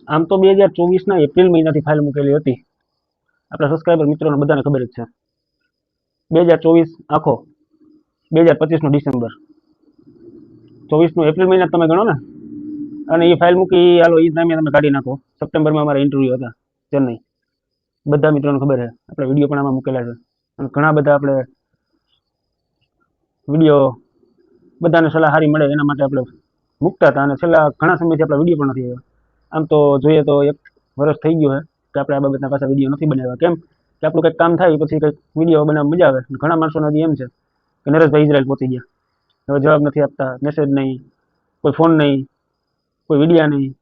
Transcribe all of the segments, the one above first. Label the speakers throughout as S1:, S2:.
S1: આમ તો 2024ના એપ્રિલ મહિનાથી ફાઇલ મૂકેલી હતી. આપણા સબસ્ક્રાઈબર મિત્રોને બધાને ખબર જ છે. 2024 આખો 2025નો ડિસેમ્બર, 24નું એપ્રિલ મહિના તમે ગણો ને. અને એ ફાઇલ મૂકી હાલો એ ટાઈમે તમે કાઢી નાખો. સપ્ટેમ્બરમાં અમારા ઇન્ટરવ્યૂ હતા ચેન્નઈ. બધા મિત્રોને ખબર છે. આપણે વિડીયો પણ આમાં મૂકેલા છે. અને ઘણા બધા આપણે વિડીયો બધાને સલાહ સારી મળે એના માટે આપણે મૂકતા હતા. અને છેલ્લા ઘણા સમયથી આપણા વિડીયો પણ નથી આવ્યા. આમ તો જોઈએ તો 1 વર્ષ થઈ ગયું છે કે આપણે આ બાબતના પાછા વિડીયો નથી બનાવ્યા. કેમ કે આપણું કંઈક કામ થાય પછી કંઈક વિડીયો બનાવવા મજા આવે. ઘણા માણસોને હજી એમ છે કે નરેશભાઈ ઇઝરાયલ પહોંચી ગયા, હવે જવાબ નથી આપતા, મેસેજ નહીં, કોઈ ફોન નહીં, કોઈ વિડીયા નહીં.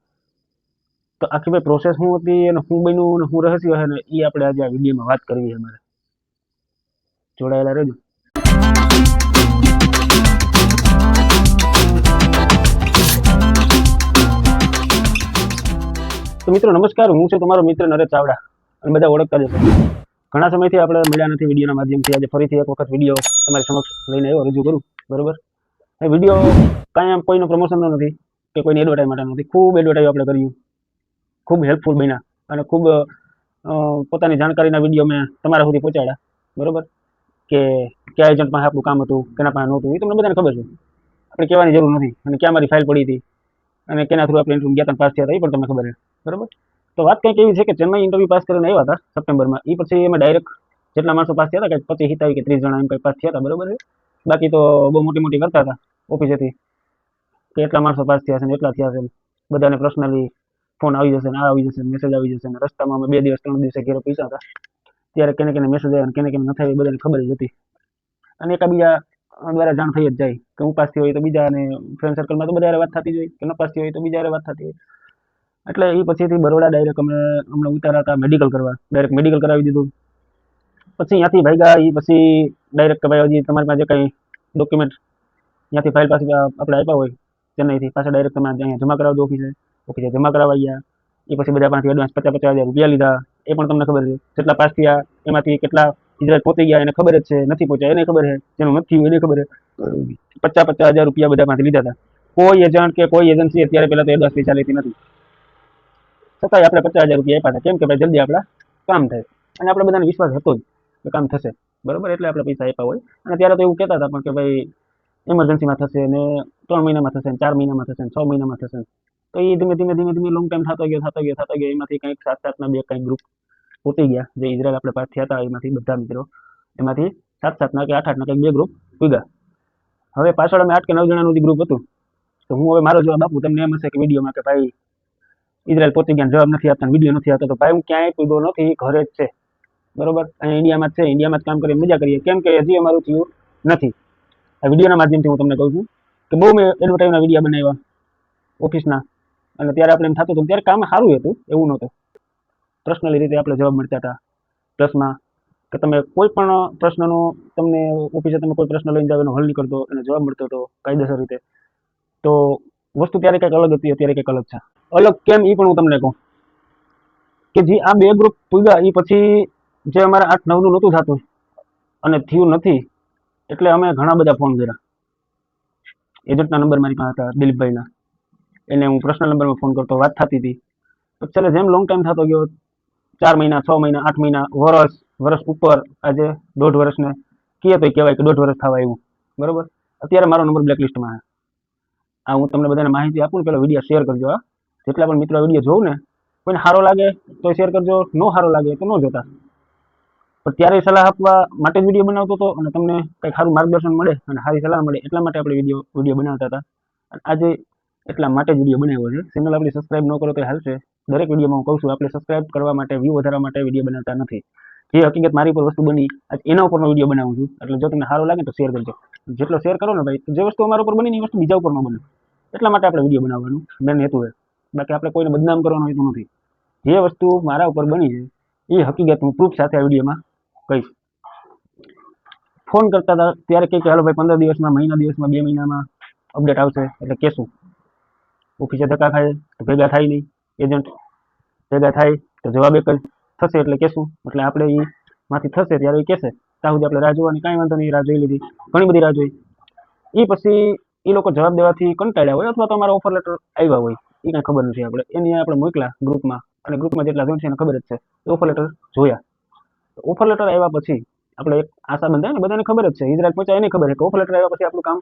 S1: તો આખી ભાઈ પ્રોસેસ શું હતી અને શું બન્યું અને શું રહસ્ય છે ને એ આપણે આજે આ વિડીયોમાં વાત કરવી છે. અમારે જોડાયેલા રહેજો. તો મિત્રો નમસ્કાર, હું છું તમારો મિત્ર નરેશ ચાવડા અને બધા ઓળખતા જ હશે. ઘણા સમયથી આપણે મળ્યા નથી વિડીયોના માધ્યમથી. આજે ફરીથી એક વખત વિડીયો તમારી સમક્ષ લઈને આવ્યો, રજૂ કરું. બરોબર, એ વિડીયો કાંઈ આમ કોઈનું પ્રમોશનનો નથી કે કોઈની એડવર્ટાઈઝ માટે નથી. ખૂબ એડવર્ટાઈઝ આપણે કર્યું, ખૂબ હેલ્પફુલ બન્યા અને ખૂબ પોતાની જાણકારીના વિડીયો મેં તમારા સુધી પહોંચાડ્યા. બરોબર, કે કયા એજન્ટ પાસે આપણું કામ હતું, કેના પાસે નહોતું, એ તમને બધાને ખબર છે. આપણે કહેવાની જરૂર નથી. અને ક્યાં મારી ફાઇલ પડી હતી અને કેના થ્રુ આપણે ઇન્ટરવ્યૂ ગયા હતા, પાસ થયા હતા, એ પણ તમને ખબર છે. બરોબર, તો વાત કંઈક એવી છે કે ચેન્નઈ ઇન્ટરવ્યૂ પાસ કરીને આવ્યા હતા સપ્ટેમ્બરમાં. એ પછી અમે ડાયરેક્ટ જેટલા માણસો પાસ થયા હતા, કંઈક 25 27 કે 30 જણા એમ કંઈક પાસ થયા હતા. બરોબર છે. બાકી તો બહુ મોટી મોટી કરતા હતા ઓફિસેથી કે એટલા માણસો પાસ થયા છે ને એટલા થયા છે. બધાને પર્સનલી ફોન આવી જશે ને આ આવી જશે, મેસેજ આવી જશે. ને રસ્તામાં અમે 2 દિવસ 3 દિવસે ઘેરે પૈસા હતા ત્યારે કેને કેને મેસેજ આવ્યા અને કેને કેને ન થાય એ બધાને ખબર જ હતી. અને એકાબીજા દ્વારા જાણ થઈ જ જાય કે હું પાસ થયો હોય તો બીજા, અને ફ્રેન્ડ સર્કલમાં તો બધા વાત થતી જ હોય કે ન પાસ થયો હોય તો બીજા વાત થતી હોય. એટલે એ પછીથી બરોડા ડાયરેક્ટ અમે અમને ઉતાર્યા હતા મેડિકલ કરવા. ડાયરેક્ટ મેડિકલ કરાવી દીધું. પછી ત્યાંથી ભાગ્યા. એ પછી ડાયરેક્ટ ભાઈ હજી તમારી પાસે કંઈ ડોક્યુમેન્ટ ત્યાંથી ફાઇલ પાછી આપણે આપ્યા હોય ચેન્નઈથી, પાછા ડાયરેક્ટ તમે અહીંયા જમા કરાવજો ઓફિસે જમા કરાવવા ગયા. એ પછી બધા પાસેથી એડવાન્સ 50,000 રૂપિયા લીધા. એ પણ તમને ખબર છે. જેટલા પાસ થયા એમાંથી કેટલા ઇઝરાયલ પહોંચી ગયા એને ખબર જ છે, નથી પહોંચ્યા એને ખબર છે, જેનું નથી થયું એને ખબર છે. 50,000 રૂપિયા બધા માંથી લીધા હતા. કોઈ એજન્ટ કે કોઈ એજન્સી અત્યારે પહેલા તો એડવાન્સ પૈસા લેતી નથી. છતાંય આપણે 50,000 રૂપિયા આપ્યા હતા. કેમ કે ભાઈ જલ્દી આપણા કામ થાય. અને આપણે બધાને વિશ્વાસ હતો જ કે કામ થશે. બરોબર, એટલે આપણે પૈસા આપ્યા હોય. અને ત્યારે તો એવું કહેતા હતા પણ કે ભાઈ ઇમરજન્સીમાં થશે ને 3 મહિનામાં થશે ને 4 મહિનામાં થશે ને 6 મહિનામાં થશે. તો એ ધીમે ધીમે ધીમે ધીમે લોંગ ટાઈમ થતો ગયો. એમાંથી કંઈક 7-7ના 2 કંઈક ગ્રુપ પહોંચી ગયા. જે ઇઝરાયલ આપણે પાસ થયા હતા એમાંથી બધા મિત્રો, એમાંથી 7-7ના કે 8-8ના કંઈક 2 ગ્રુપ પૂગ્યા. હવે પાછળ અમે 8 કે 9 જણાનું જે ગ્રુપ હતું. તો હું હવે મારો જવાબ આપું. તમને એમ હશે કે વિડીયોમાં કે ભાઈ ઇઝરાયલ પહોંચી ગયા, જવાબ નથી આપતા, વિડીયો નથી આવતો. તો ભાઈ હું ક્યાંય પૂગ્યો નથી, ઘરે જ છે. બરોબર, અહીંયા ઇન્ડિયામાં જ છે. ઇન્ડિયામાં જ કામ કરીને મજા કરીએ. કેમ કે હજી અમારું થયું નથી. આ વિડીયોના માધ્યમથી હું તમને કહું છું કે બહુ મેં એડવર્ટાઈઝના વિડીયો બનાવ્યા ઓફિસના. અને ત્યારે આપણે એમ થતું હતું ત્યારે કામ સારું હતું, એવું નહોતું. પર્સનલી રીતે આપણે જવાબ મળતા હતા. પ્લસમાં કે તમે કોઈ પણ પ્રશ્નનો તમને ઓફિસે તમે કોઈ પ્રશ્ન લઈને જાવ એનો હલ નીકળતો અને જવાબ મળતો હતો કાયદેસર રીતે. તો વસ્તુ ત્યારે કંઈક અલગ હતી, અત્યારે કંઈક અલગ છે. અલગ કેમ એ પણ હું તમને કહું કે જે આ 2 ગ્રુપ પૂગ્યા એ પછી જે અમારે 8-9નું નહોતું થતું અને થયું નથી, એટલે અમે ઘણા બધા ફોન કર્યા. એજન્ટના નંબર મારી પાસે હતા, દિલીપભાઈના. એને હું પર્સનલ નંબરમાં ફોન કરતો, વાત થતી હતી. તો ચાલે જેમ લોંગ ટાઈમ થતો ગયો, 4 મહિના, 6 મહિના, 8 મહિના, વર્ષ ઉપર, આજે 1.5 વર્ષને કહીએ તો કહેવાય કે 1.5 વર્ષ થવા આવ્યું. બરોબર, અત્યારે મારો નંબર બ્લેકલિસ્ટમાં છે. આ હું તમને બધાને માહિતી આપું ને, પેલો વિડીયો શેર કરજો. જેટલા પણ મિત્રો વિડીયો જોઉં ને, કોઈને સારો લાગે તો શેર કરજો, ન સારો લાગે તો ન જોતા. પણ ત્યારે સલાહ આપવા માટે જ વિડીયો બનાવતો હતો અને તમને કંઈક સારું માર્ગદર્શન મળે અને સારી સલાહ મળે એટલા માટે આપણે વિડીયો બનાવતા હતા. અને આજે એટલા માટે જ વિડીયો બનાવ્યો છે. ચેનલ આપણી સબસ્ક્રાઈબ ન કરો તો હાલશે. દરેક વિડીયોમાં હું કહું છું આપણે સબસ્ક્રાઈબ કરવા માટે, વ્યૂ વધારવા માટે વિડીયો બનાવતા નથી. જે હકીકત મારી ઉપર વસ્તુ બની એના ઉપરનો વિડીયો બનાવું છું. એટલે જો તમને સારું લાગે તો શેર કરજો. જેટલો શેર કરો ને ભાઈ, જે વસ્તુ અમારા ઉપર બની એ વસ્તુ બીજા ઉપર ન બને. એટલા માટે આપણે વિડીયો બનાવવાનું મેન હેતુ છે. બાકી આપણે કોઈને બદનામ કરવાનું હેતુ નથી. જે વસ્તુ મારા ઉપર બની છે એ હકીકત હું પ્રૂફ સાથે આ વિડીયોમાં કહીશ. ફોન કરતા હતા ત્યારે કંઈક હાલો ભાઈ 15 દિવસમાં, મહિના દિવસમાં, 2 મહિનામાં અપડેટ આવશે એટલે કહેશું. ઓફિસે ધક્કા ખાય તો ભેગા થાય નહીં. એજન્ટ ભેગા થાય તો જવાબ એક જ થશે એટલે કહેશું. એટલે આપણે એ માંથી થશે ત્યારે એ કહેશે. ત્યાં સુધી આપણે રાહ જોવાની, કાંઈ વાંધો નહીં. રાહ જોઈ લીધી, ઘણી બધી રાહ જોઈ. એ પછી એ લોકો જવાબ દેવાથી કંટાળ્યા હોય અથવા તો અમારા ઓફર લેટર આવ્યા હોય એ કાંઈ ખબર નથી આપણે. એની આપણે મોકલા ગ્રુપમાં, અને ગ્રુપમાં જેટલા જોઈન છે એને ખબર જ છે. ઓફર લેટર જોયા. ઓફર લેટર આવ્યા પછી આપણે એક આશા બંધાય ને, બધાને ખબર જ છે, ઇઝરાયલ પહોંચ્યા એને ખબર છે કે ઓફર લેટર આવ્યા પછી આપણું કામ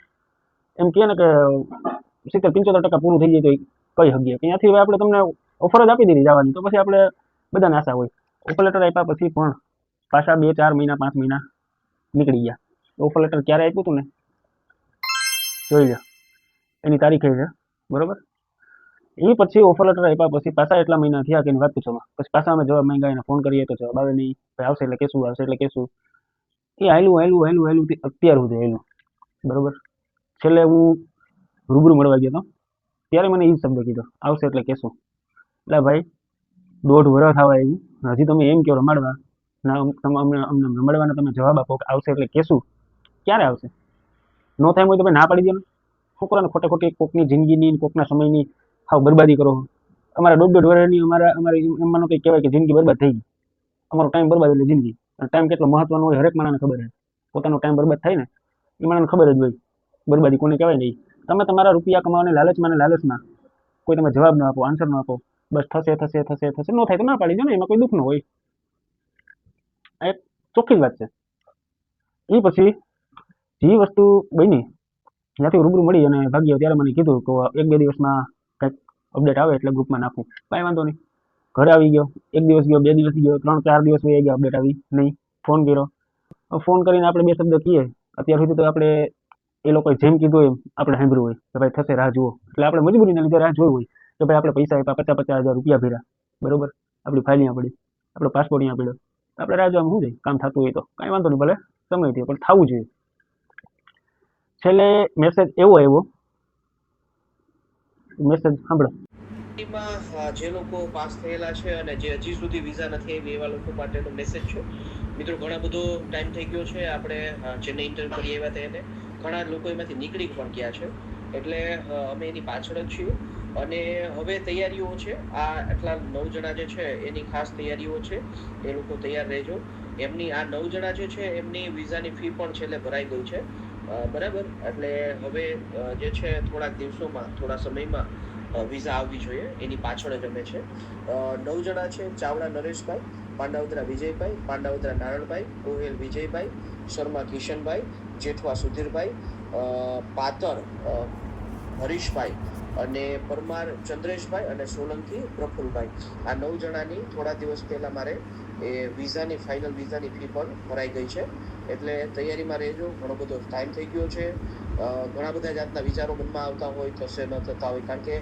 S1: એમ કહે ને કે 70-75% પૂરું થઈ જાય તો કહી શકીએ. ત્યાંથી હવે આપણે તમને ઓફર જ આપી દીધી જવાની, તો પછી આપણે બધાને આશા હોય. ઓફર લેટર આપ્યા પછી પણ પાછા 2-4 મહિના 5 મહિના નીકળી ગયા. ઓફર લેટર ક્યારે આપ્યું હતું ને જોઈ લો, એની તારીખે છે બરોબર. એ પછી ઓફર લેટર આપ્યા પછી પાછા એટલા મહિના થયા કે એની વાત પૂછોમાં. પછી પાછા અમે જવાબ માંગ્યા, એને ફોન કરીએ તો જવાબ આવે નહીં. ભાઈ આવશે એટલે કહેશું, આવશે એટલે કહેશું. એ હાલ્યું અત્યાર સુધી હાલ્યું બરોબર. છેલ્લે હું રૂબરૂ મળવા ગયો હતો, ત્યારે મને એ જ શબ્દ કીધો, આવશે એટલે કહેશું. એટલે ભાઈ 1.5 વર્ષ થવા આવ્યું, હજી તમે એમ કહો રમાડવા ના, અમને રમાડવાના તમે જવાબ આપો કે આવશે એટલે કહેશું. ક્યારે આવશે? ન થાય હોય તો ભાઈ ના પાડી દો ને. છોકરાને ખોટે ખોટી કોકની જિંદગીની, કોકના સમયની હાવ બરબાદી કરો. અમારા 1.5 વર્ષની અમારી એમ માનો કંઈક કહેવાય કે જિંદગી બરબાદ થઈ ગઈ. અમારો ટાઈમ બરબાદ એટલે જિંદગી. ટાઈમ કેટલો મહત્વનો હોય હરેક માણસને ખબર છે. પોતાનો ટાઈમ બરબાદ થાય ને એ માણસને ખબર જ હોય બરબાદી કોને કહેવાય નહીં. તમે તમારા રૂપિયા કમાવાની લાલચમાં ને લાલચમાં કોઈ તમે જવાબ ન આપો, આન્સર ન આપો, બસ થશે થશે થશે થશે, ન થાય તો ના પાડી દો ને, એમાં કોઈ દુઃખ ન હોય. આ એક ચોખ્ખી જ વાત છે. એ પછી જે વસ્તુ બની ત્યાંથી રૂબરૂ મળી અને ભાગ્યો, ત્યારે મને કીધું કે 1-2 દિવસમાં કંઈક અપડેટ આવે એટલે ગ્રુપમાં નાખું. કાંઈ વાંધો નહીં. ઘરે આવી ગયો, 1 દિવસ ગયો, 2 દિવસ ગયો, 3-4 દિવસ વહી ગયા, અપડેટ આવી નહીં. ફોન કર્યો. ફોન કરીને આપણે 2 શબ્દ કહીએ, અત્યાર સુધી તો આપણે એ લોકોએ જેમ કીધું એમ આપણે સાંભળ્યું હોય કે ભાઈ થશે, રાહ જુઓ. એટલે આપણે મજબૂરીના લીધે રાહ જોઈ હોય કે ભાઈ આપણે પૈસા આપ્યા, 50-50 હજાર રૂપિયા ભર્યા બરોબર, આપણી ફાઇલ અહીંયા પડી, આપણો પાસપોર્ટ અહીંયા પડ્યો, આપણે રાહ જોવામાં શું જાય, કામ થતું હોય તો કાંઈ વાંધો નહીં, ભલે સમય થયો પણ થવું જોઈએ. છેલ્લે મેસેજ એવો આવ્યો, મેસેજ સાંભળો.
S2: જે લોકો પાસ થયેલા છે અને જે હજી સુધી વિઝા નથી આવી એવા લોકો માટેનો મેસેજ છે. મિત્રો ઘણા બધો ટાઈમ થઈ ગયો છે, આપણે ચેન્નઈ ઇન્ટરવ્યુ કરી આવ્યા હતા એને, ઘણા લોકો એમાંથી નીકળી પણ ગયા છે, એટલે અમે એની પાછળ જ છીએ. અને હવે તૈયારીઓ છે, આ આટલા 9 જણા જે છે એની ખાસ તૈયારીઓ છે, એ લોકો તૈયાર રહેજો. એમની આ 9 જણા જે છે એમની વિઝાની ફી પણ છેલ્લે ભરાઈ ગઈ છે બરાબર. એટલે હવે જે છે થોડાક દિવસોમાં, થોડા સમયમાં વિઝા આવવી જોઈએ, એની પાછળ જ અમે છે. 9 જણા છે: ચાવડા નરેશભાઈ, પાંડાવદરા વિજયભાઈ, પાંડાવદરા નારણભાઈ, ગોહિલ વિજયભાઈ, શર્મા કિશનભાઈ, જેઠવા સુધીરભાઈ, પાતર હરીશભાઈ અને પરમાર ચંદ્રેશભાઈ અને સોલંકી પ્રફુલભાઈ. આ 9 જણાની થોડા દિવસ પહેલા મારે એ વિઝાની ફાઇનલ વિઝાની ફી પણ ભરાઈ ગઈ છે, એટલે તૈયારીમાં રહેજો. ઘણો બધો ટાઈમ થઈ ગયો છે. ઘણા બધા જાતના વિચારો મનમાં આવતા હોય, થશે ન થતા હોય, કારણ કે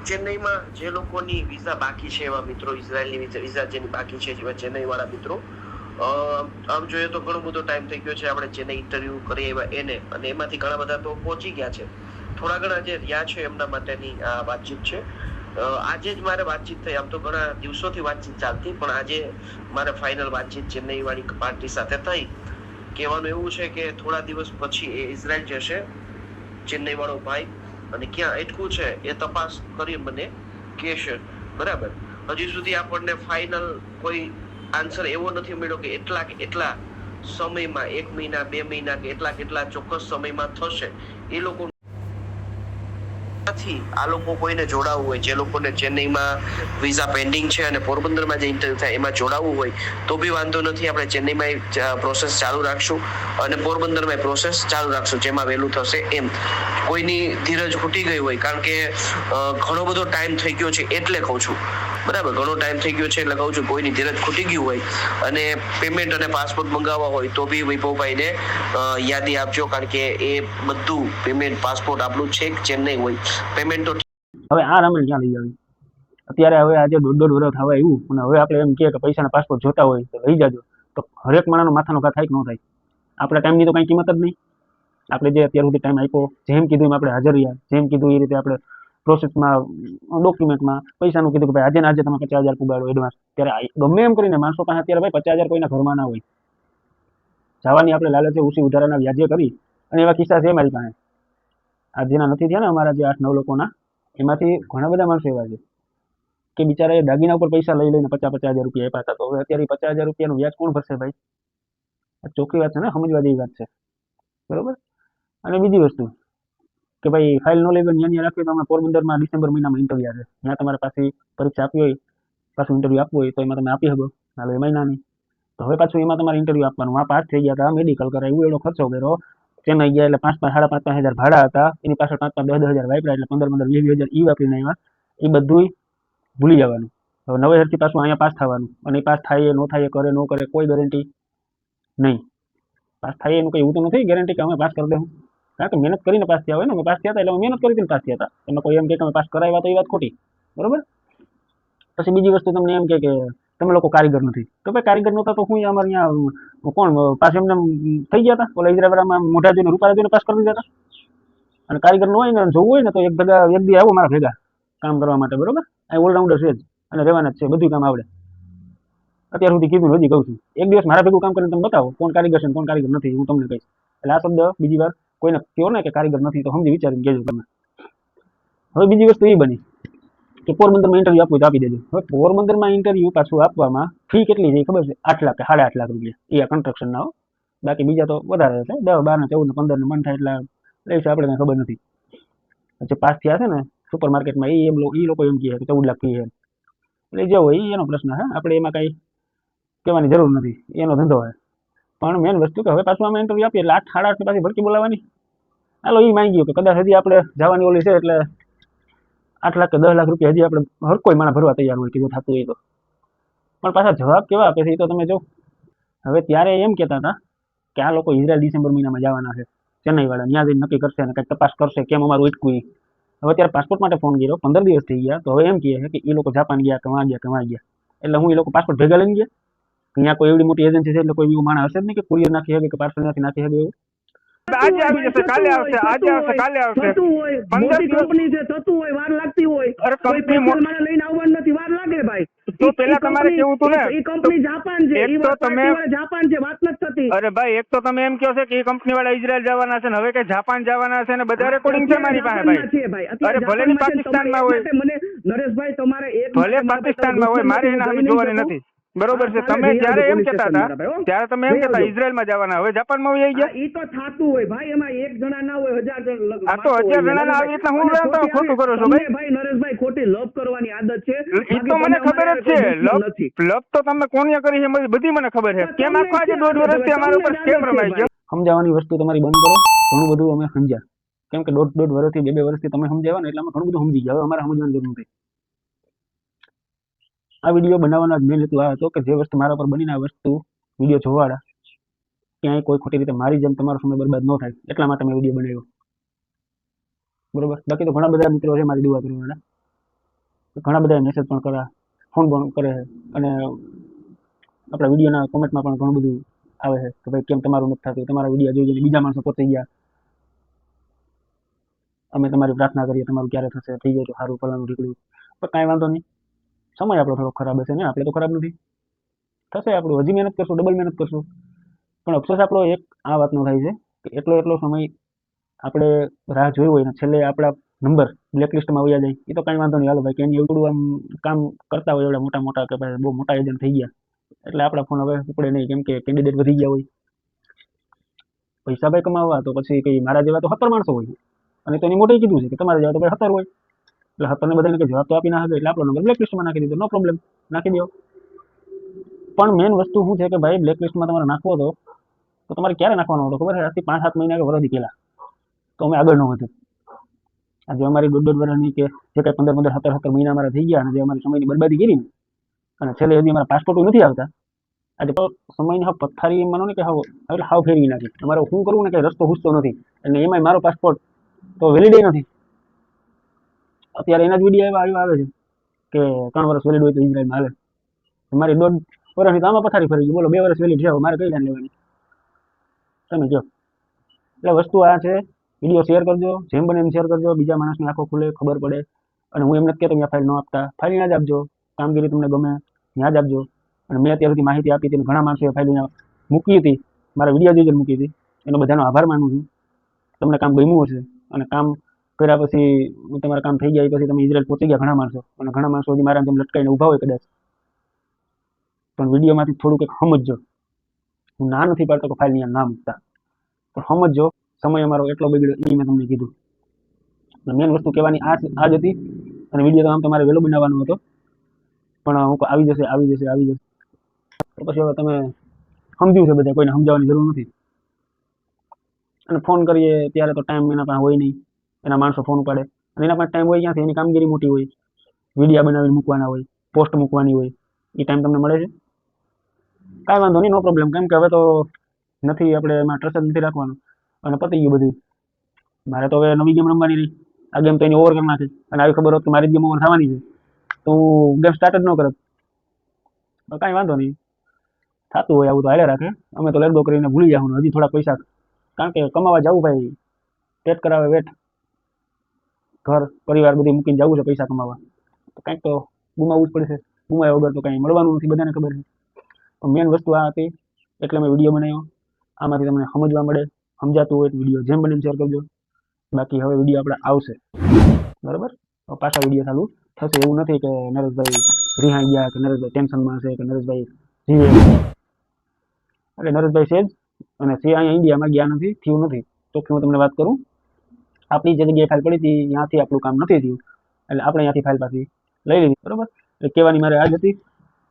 S2: ચેન્નઈમાં જે લોકોની વિઝા બાકી છે એવા મિત્રો, ઇઝરાયલની વિઝા જેની બાકી છે જેવા ચેન્નઈ વાળા મિત્રો, આમ જોઈએ તો ઘણો બધો ટાઈમ થઈ ગયો છે. આપણે ચેન્નઈ ઇન્ટરવ્યુ કરી આવ્યા એને, અને એમાંથી ઘણા બધા તો પહોંચી ગયા છે. થોડા ઘણા જે રહ્યા છે એમના માટેની આ વાતચીત છે. આજે જ મારે વાતચીત થઈ, આમ તો ઘણા દિવસોથી વાતચીત ચાલતી, પણ આજે મારે ફાઇનલ વાતચીત ચેન્નઈ વાળી પાર્ટી સાથે થઈ. કહેવાનું એવું છે કે થોડા દિવસ પછી એ ઇઝરાયલ જશે, ચેન્નઈ વાળો ભાઈ, અને ક્યાં અટકું છે એ તપાસ કરી મને કહેશે બરાબર. હજી સુધી આપણને ફાઇનલ કોઈ આન્સર એવો નથી મળ્યો કે એટલા સમયમાં, 1 મહિના 2 મહિના કે કેટલા ચોક્કસ સમયમાં થશે. એ લોકો નથી, આ લોકો કોઈને જોડાવવું હોય, જે લોકોને ચેન્નઈમાં વિઝા પેન્ડિંગ છે અને પોરબંદરમાં જે ઇન્ટરવ્યુ થાય એમાં જોડાવવું હોય તો બી વાંધો નથી, આપણે ચેન્નઈમાં પ્રોસેસ ચાલુ રાખશું અને પોરબંદરમાં પ્રોસેસ ચાલુ રાખશું, જેમાં વહેલું થશે એમ. કોઈની ધીરજ ખૂટી ગઈ હોય, કારણ કે ઘણો બધો ટાઈમ થઈ ગયો છે એટલે કહું છું બરાબર, ઘણો ટાઈમ થઈ ગયો છે એટલે કહું છું. કોઈની ધીરજ ખૂટી ગયું હોય અને પેમેન્ટ અને પાસપોર્ટ મંગાવવા હોય તો બી વૈભવભાઈને યાદી આપજો, કારણ કે એ બધું પેમેન્ટ પાસપોર્ટ આપણું છે ચેન્નઈ હોય, પેમેન્ટ તો.
S1: હવે આ રમેલ ક્યાં લઈ આવી? અત્યારે હવે આજે 1.5 વર્ષ થવા આવ્યું અને હવે આપણે એમ કહીએ કે પૈસાના પાસપોર્ટ જોતા હોય તો લઈ જાજો, તો હરેક માણસનો માથાનો ઘા થાય કે ન થાય? આપણા ટાઈમની તો કંઈ કિંમત જ નહીં. આપણે જે અત્યાર સુધી ટાઈમ આપ્યો, જેમ કીધું એમ આપણે હાજર રહ્યા, જેમ કીધું એ રીતે આપણે પ્રોસેસમાં, ડોક્યુમેન્ટમાં પૈસાનું કીધું કે ભાઈ આજે ને આજે તમે 50,000 પુગાડો એડવાન્સ. ત્યારે ગમે એમ કરીને માણસો પાસે અત્યારે ભાઈ 50,000 કોઈના ઘરમાં ના હોય. જવાની આપણે લાલચે ઉછી ઉધારાના વ્યાજે કરી, અને એવા કિસ્સા છે મારી પાસે. આ જેના નથી થયા ને અમારા જે 8-9 લોકોના, એમાંથી ઘણા બધા માણસો એવા છે કે બિચારા એ દાગીના ઉપર પૈસા લઈ લઈને 50,000 રૂપિયા આપ્યા હતા, તો હવે અત્યારે 50,000 રૂપિયાનું વ્યાજ કોણ ભરશે ભાઈ? આ ચોખ્ખી વાત છે ને, સમજવા જેવી વાત છે બરોબર. અને બીજી વસ્તુ, કે ભાઈ ફાઇલ ન લઈ ગયો ત્યાં રાખવી તો અમે પોરબંદરમાં ડિસેમ્બર મહિનામાં ઇન્ટરવ્યુ છે, ત્યાં તમારે પાછી પરીક્ષા આપવી હોય, પાછું ઇન્ટરવ્યુ આપવું હોય તો એમાં તમે આપી શકો, હાલો એ મહિનાની. તો હવે પાછું એમાં તમારે ઇન્ટરવ્યુ આપવાનું, આ પાસ થઈ ગયા હતા, મેડિકલ કરાવ્યું, એવડો ખર્ચો કર્યો, ચેન્નઈ ગયા એટલે 5,000 સાડા 5,000 ભાડા હતા, એની પાછળ 5,000 10,000 વાપર્યા, એટલે 15,000 20,000 ઈ વાપરીને આવ્યા, એ બધું ભૂલી જવાનું. હવે નવેસરથી પાછું અહીંયા પાસ થવાનું, અને એ પાસ થાય ન થાય, કરે ન કરે કોઈ ગેરંટી નહીં. પાસ થાય એનું કંઈ એવું તો નથી ગેરંટી કે અમે પાસ કરી દઉં, કારણ કે મહેનત કરીને પાસ થયા હોય ને, અમે પાસ થયા હતા એટલે અમે મહેનત કરીને પાસ થયા હતા, એમાં કોઈ એમ કે અમે પાસ કરાવ્યા તો એ વાત ખોટી, બરોબર. પછી બીજી વસ્તુ તમને એમ કે તમે લોકો કારીગર નથી, તો ભાઈ કારીગર નહોતા તો હું અમારે અહીંયા કોણ પાસ એમને થઈ ગયા હતા, ઓલા ઇજરાવાળામાં મોઢા જોઈને રૂપાળા જોઈને પાસ કરી દીધા હતા. અને કારીગર ન હોય ને જોવું હોય ને તો એક દી આવો મારા ભેગા કામ કરવા માટે, બરોબર. આ ઓલરાઉન્ડર છે જ અને રહેવાના જ છે, બધું કામ આવડે. અત્યાર સુધી કીધું, હજી કહું છું, એક દિવસ મારા ભેગું કામ કરીને તમે બતાવો કોણ કારીગર છે કોણ કારીગર નથી, હું તમને કહીશ. એટલે આ શબ્દ બીજી વાર કોઈને કહો ને કે કારીગર નથી તો સમજી વિચારીને કહેજો તમે. હવે બીજી વસ્તુ એ બની કે પોરબંદરમાં ઇન્ટરવ્યુ આપવું તો આપી દેજો. હવે પોરબંદરમાં ઇન્ટરવ્યુ પાછું આપવામાં ફી કેટલી છે ખબર છે? 8 લાખ કે 8.5 લાખ રૂપિયા, એ આ કન્સ્ટ્રક્શનના હો, બાકી બીજા તો વધારે છે, 10, 12 ને 14 ને 15 ને મન થાય એટલા લે છે, આપણે કાંઈ ખબર નથી. જે પાસ થયા છે ને સુપર માર્કેટમાં એ લોકો એમ કહે કે 14 લાખ ફી છે, એટલે જે હોય એ એનો પ્રશ્ન છે, આપણે એમાં કાંઈ કહેવાની જરૂર નથી, એનો ધંધો છે. પણ મેન વસ્તુ કે હવે પાછું અમે ઇન્ટરવ્યુ આપીએ એટલે 8 સાડા 8 પાછી ભડકી બોલાવવાની. હાલો એ માગી ગયો કે કદાચ હજી આપણે જવાની ઓલી છે એટલે 8 લાખ કે 10 લાખ રૂપિયા હજી આપણે હર કોઈ માણસ ભરવા તૈયાર હોય કે જો થતું હોય તો. પણ પાછા જવાબ કેવા આપે છે એ તો તમે જો. હવે ત્યારે એમ કહેતા હતા કે આ લોકો ઇઝરાયલ ડિસેમ્બર મહિનામાં જવાના છે, ચેન્નઈ વાળા ત્યાં જઈને નક્કી કરશે અને કંઈક તપાસ કરશે કેમ અમારું અટકું. હવે ત્યારે પાસપોર્ટ માટે ફોન કર્યો, 15 દિવસ થઈ ગયા, તો હવે એમ કહે છે કે એ લોકો જાપાન ગયા કે વાં ગયા કે વાં ગયા. એટલે હું એ લોકો પાસપોર્ટ ભેગા લઈને ગયા, અહીંયા કોઈ એવડી મોટી એજન્સી છે એટલે કોઈ એવું માણસ હશે જ નહીં કે કુરિયર નાખી શકે કે પાર્સલ નાખી શકે એવું.
S3: આજે આવી જશે, કાલે આવશે, આજે આવશે, કાલે આવશે.
S4: થતું હોય,
S3: 15
S4: મોટી
S3: દિવસ
S4: કંપની છે, થતું હોય, વાર લાગતી હોય.
S3: અરે
S4: કોઈ
S3: કંપની
S4: parcel મારે લઈને આવવાનું નથી, વાર લાગે ભાઈ.
S3: તો પેલા તમારે કેવું હતું ને,
S4: એ કંપની જાપાન છે,
S3: એક
S4: એ
S3: તો
S4: પાર્ટી
S3: તમે
S4: વાળા જાપાન છે, વાત નથી થતી.
S3: અરે ભાઈ એક તો તમે એમ કહો છો કે એ કંપની વાળા ઇઝરાયલ જવાના છે ને હવે કે જાપાન જવાના છે ને બધા રેકોર્ડિંગ છે મારી પાસે
S4: જાપાનમાં છે
S3: ભાઈ.
S4: અત્યારે
S3: અરે ભલે ને
S4: જાપાનમાં છે,
S3: પાકિસ્તાનમાં
S4: તમારે
S3: હોય,
S4: એક માટે મને નરેશભાઈ તમારે એક
S3: ભલે
S4: માટે મારા
S3: પાકિસ્તાનમાં હોય, મારે એના સામે જોવાની નથી, બરોબર છે. તમે જ્યારે એમ કહેતા હતા ત્યારે તમે એમ કહેતા ઇઝરાયલમાં જવાના, હવે જાપાનમાં આવી ગયા.
S4: ઈ તો થાતું હોય ભાઈ, એમાં એક જણા ના હોય, 1000 જણ.
S3: આ તો 1000 જણાના આવી એટલે હું ખોટું કરો છો ભાઈ.
S4: ભાઈ નરેશભાઈ ખોટી લપ કરવાની આદત છે,
S3: એ તો મને ખબર જ છે, લપ તો તમે કોને કરી છે બધી મને ખબર છે. કેમ આખો આજે 1.5 વર્ષથી અમારા ઉપર કેમ રમાઈ ગયો?
S1: સમજાવવાની વસ્તુ તમારી બંધ કરો, ઘણું બધું અમે સમજ્યા, કેમ કે 1.5 વર્ષથી 2 વર્ષથી તમે સમજાવ્યા ને એટલે અમે ઘણું બધું સમજી ગયા, હવે અમારે સમજવાની જરૂર નથી. આ વિડીયો બનાવવાનો મેન હેતુ આ હતો કે જે વસ્તુ મારા પર બનીને આ વસ્તુ વિડીયો જોવાડા ક્યાંય કોઈ ખોટી રીતે મારી જેમ તમારો સમય બરબાદ ન થાય એટલા માટે મેં વિડીયો બનાવ્યો, બરોબર. બાકી તો ઘણા બધા મિત્રો છે મારી દુઆ કરવાના, ઘણા બધા મેસેજ પણ કરે, ફોન પણ કરે છે, અને આપણા વિડીયોના કોમેન્ટમાં પણ ઘણું બધું આવે છે કે ભાઈ કેમ તમારું નથી થતું, તમારા વિડીયો જોઈને બીજા માણસો પહોંચી ગયા, અમે તમારી પ્રાર્થના કરીએ તમારું ક્યારે થશે, થઈ જાય તો સારું, ફલાણું ઢીકડું. પણ કાંઈ વાંધો નહીં, સમય આપણો થોડો ખરાબ હશે ને, આપણે તો ખરાબ નથી, થશે આપણું, હજી મહેનત કરશું, ડબલ મહેનત કરશું. પણ અફસોસ આપણો એક આ વાતનો થાય છે કે એટલો સમય આપણે રાહ જોઈ હોય ને છેલ્લે આપણા નંબર બ્લેકલિસ્ટમાં વયા જાય. એ તો કાંઈ વાંધો નહીં, હાલો ભાઈ, કે એની એવડું આમ કામ કરતા હોય એવડા મોટા કે ભાઈ બહુ મોટા એજન્ટ થઈ ગયા એટલે આપણા ફોન હવે ઉપડે નહીં, કેમ કે કેન્ડિડેટ વધી ગયા હોય, પૈસા ભાઈ કમાવા તો પછી કંઈ મારા જેવા તો 17 માણસો હોય, અને તો એની મોટી કીધું છે કે તમારા જેવા તો ભાઈ 17 હોય, એટલે 17 ને બધાને કે જવાબ તો આપી ના શકે એટલે આપણો નંબર બ્લેકલિસ્ટમાં નાખી દીધો, નો પ્રોબ્લેમ, નાખી દો. પણ મેન વસ્તુ શું છે કે ભાઈ બ્લેકલિસ્ટમાં તમારે નાખવો હતો તો તમારે ક્યારે નાખવાનો હતો ખબર છે? આજથી 5-7 મહિના કે વર્ષથી પહેલા તો અમે આગળ ન વધુ. આજે અમારી 1.5 વર્ષની કે જે કંઈ 15-15, 17-17 મહિના અમારા થઈ ગયા અને જે અમારી સમયની બરબાદી કરી ને, અને છેલ્લે હજી અમારા પાસપોર્ટ નથી આવતા, આજે તો સમયની હાવ પથ્થારી માનો ને કે હાવ ફેરવી નાખી. અમારે શું કરવું ને કે રસ્તો ખૂસતો નથી, અને એમાંય મારો પાસપોર્ટ તો વેલિડ નથી. અત્યારે એના જ વિડીયો આવે છે કે 3 વર્ષ વેલિડ હોય તો ઇઝરાયલમાં હાલે. મારી 1.5 વર્ષની તો આમાં પથારી ફરી ગઈ, બોલો 2 વર્ષ વેલિડ છે, મારે કઈ લાઈન લેવાની તમે કહો. એટલે વસ્તુ આ છે, વિડીયો શેર કરજો, જેમ બને એમ શેર કરજો, બીજા માણસની આંખો ખુલે, ખબર પડે. અને હું એમ નથી કહેતો અહીંયા ફાઇલ ન આપતા, ફાઇલ ત્યાં જ આપજો, કામગીરી તમને ગમે ત્યાં જ આપજો. અને મેં અત્યાર સુધી માહિતી આપી હતી, ઘણા માણસોએ ફાઇલ અહીંયા મૂકી હતી, મારા વિડીયો જોઈને મૂકી હતી, એનો બધાનો આભાર માનું છું. તમને કામ ગમ્યું હશે, અને કામ કર્યા પછી તમારા કામ થઈ ગયા પછી તમે ઇઝરાયલ પહોંચી ગયા ઘણા માણસો, અને ઘણા માણસો હજી મારા જેમ લટકાઈને ઊભા હોય કદાચ, પણ વિડીયોમાંથી થોડુંક એક સમજજો. હું ના નથી પાડતો કે ફાઇલ અહીંયા ના મૂકતા, પણ સમજજો, સમય અમારો એટલો બગડ્યો એ મેં તમને કીધું. મેઇન વસ્તુ કહેવાની આ જ હતી. અને વિડીયો તો આમ તમારે વહેલો બનાવવાનો હતો, પણ હું કહું આવી જશે આવી જશે આવી જશે, તો પછી હવે તમે સમજ્યું છે બધા, કોઈને સમજાવવાની જરૂર નથી. અને ફોન કરીએ ત્યારે તો ટાઈમ એના પાસે હોય નહીં, એના માણસો ફોન ઉપાડે, અને એના પાસે ટાઈમ હોય ક્યાંથી, એની કામગીરી મોટી હોય, વિડીયા બનાવીને મૂકવાના હોય, પોસ્ટ મૂકવાની હોય, એ ટાઈમ તમને મળે છે? કાંઈ વાંધો નહીં, નો પ્રોબ્લેમ, કેમ કે હવે તો નથી, આપણે એમાં ટ્રસ્ટ જ નથી રાખવાનો, અને પતી ગયું બધું. મારે તો હવે નવી ગેમ રમવાની રહી, આ ગેમ તો એની ઓવર કરી નાખી, અને આવી ખબર હોત કે મારી જ ગેમ ઓવર થવાની છે તો હું ગેમ સ્ટાર્ટ જ ન કરત. કાંઈ વાંધો નહીં, થતું હોય આવું તો હાલે રાખે, અમે તો લેટ ગો કરીને ભૂલી જાઉં, હજી થોડા પૈસા, કારણ કે કમાવા જવું ભાઈ, પેટ કરાવે વેઠ, ઘર પરિવાર બધું મૂકીને જવું છે પૈસા કમાવા, તો કંઈક તો ગુમાવવું જ પડશે, ગુમાવ્યા વગર તો કંઈ મળવાનું નથી, બધાને ખબર છે. તો મેન વસ્તુ આ હતી, એટલે મેં વિડીયો બનાવ્યો. આમાંથી તમને સમજવા મળે, સમજાતું હોય તો વિડીયો જેમ બને શેર કરજો. બાકી હવે વિડીયો આપણે આવશે, બરાબર? તો પાછા વિડીયો ચાલુ થશે. એવું નથી કે નરેશભાઈ રિહાઈ ગયા, કે નરેશભાઈ ટેન્શનમાં છે, કે નરેશભાઈ જીવે છે. એટલે નરેશભાઈ છે જ, અને છે અહીંયા ઇન્ડિયામાં, ગયા નથી, થયું નથી. તો હું તમને વાત કરું, આપણી જે જગ્યાએ ફાઇલ પડી હતી ત્યાંથી આપણું કામ નથી થયું, એટલે આપણે અહીંયાથી ફાઇલ પાછી લઈ લીધી, બરાબર? એટલે કહેવાની મારે આ જ હતી.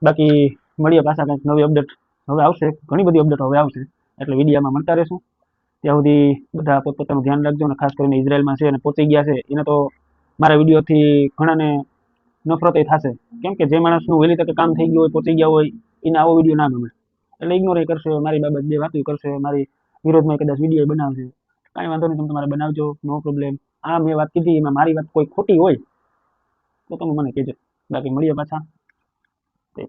S1: બાકી મળીએ પાછા કંઈક નવી અપડેટ હવે આવશે, ઘણી બધી અપડેટ હવે આવશે, એટલે વિડીયોમાં મળતા રહેશું. ત્યાં સુધી બધા પોતપોતાનું ધ્યાન રાખજો, અને ખાસ કરીને ઇઝરાયલમાં છે અને પહોંચી ગયા છે એને તો મારા વિડીયોથી ઘણાને નફરત થશે, કેમ કે જે માણસનું વહેલી તકે કામ થઈ ગયું હોય, પહોંચી ગયા હોય, એને આવો વિડીયો ના ગમે, એટલે ઇગ્નોર કરશે, મારી બાબત બે વાતો કરશે, મારી વિરોધમાં કદાચ વિડીયો બનાવશે. કાંઈ વાંધો નહીં, તમે તમારે બનાવજો, નો પ્રોબ્લેમ. આ મેં વાત કીધી એમાં મારી વાત કોઈ ખોટી હોય તો તમે મને કહેજો. બાકી મળીએ પાછા. તે